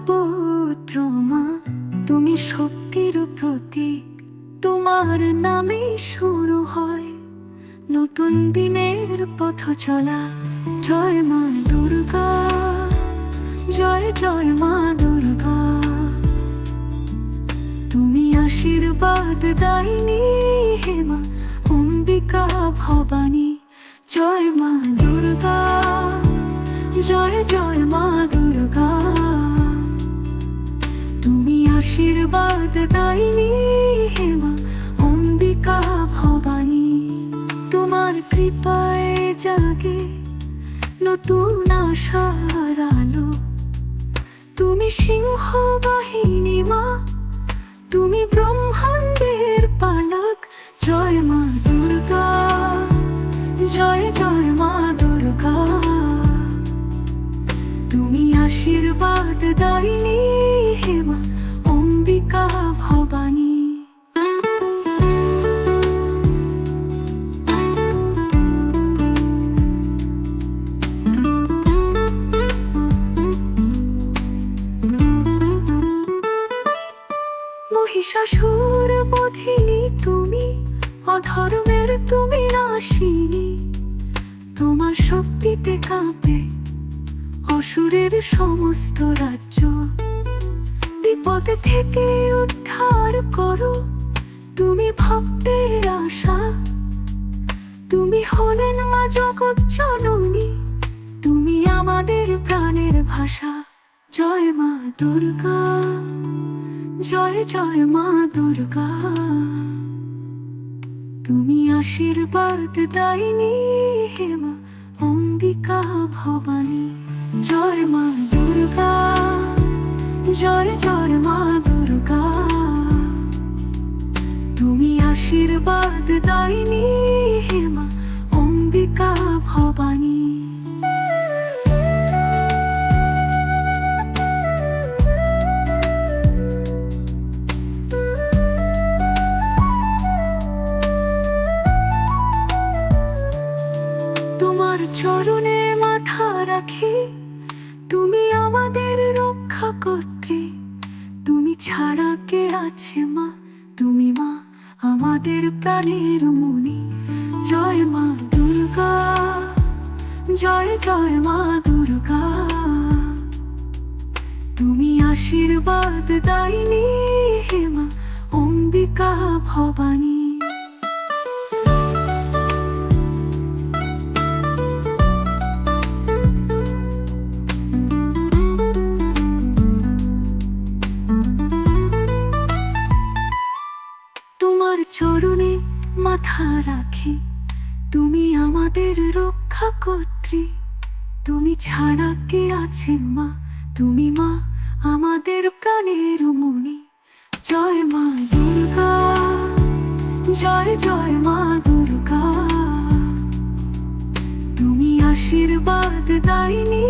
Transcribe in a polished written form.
পুত্র মা, তুমি শক্তির প্রতীক। তোমার নামে শুরু হয় নতুন দিনের পথ চলা। জয় মা দুর্গা, জয় জয় মা দুর্গা। তুমি আশীর্বাদ দাইনি হে মা অম্বিকা ভবানী। জয় মা দুর্গা, জয় জয় মা দুর্গা। তুমি আশীর্বাদ দাইনি হে মা অম্বিকা ভবানী। তোমার কৃপায় জাগে নতুন আশার আলো। তুমি সিংহ বাহিনী মা, তুমি ব্রহ্মাণ্ডের পালক। জয় মা দুর্গা, জয় জয় মা দুর্গা। তুমি আশীর্বাদ দাইনি হে মা অম্বিকা ভবানী। মহিষাসুর বধিনী তুমি, অধর্মের তুমি নাশিনী। তোমার শক্তিতে কাঁপে অসুরের সমস্ত রাজ্য। বিপদ থেকে উদ্ধার করো তুমি ভক্তের আশা। তুমি হলেন মা জগৎ জননী, তুমি আমাদের প্রাণের ভাষা। জয় মা দুর্গা, জয় জয় মা দুর্গা। তুমি আশীর্বাদ দাইনি হে মা অম্বিকা ভবানী। জয় মা দুর্গা, জয় জয় মা দুর্গা। তুমি আশীর্বাদ দাইনি হে মা অম্বিকা ভবানী। তোমার চরণে মাথা রাখি, তুমি আমাদের রক্ষা করতে। তুমি ছাড়া কে আছে মা, তুমি মা আমাদের প্রাণের মনি। জয় মা দুর্গা, জয় জয় মা দুর্গা। তুমি আশীর্বাদ দাইনি হে মা অম্বিকা ভবানী। তোমার চরণে মাথা রাখি, তুমি আমাদের রক্ষা কর্ত্রী। তুমি ছাড়া কে আছে মা, তুমি মা আমাদের প্রাণের মনি। জয় মা দুর্গা, জয় জয় মা দুর্গা। তুমি আশীর্বাদ দাইনি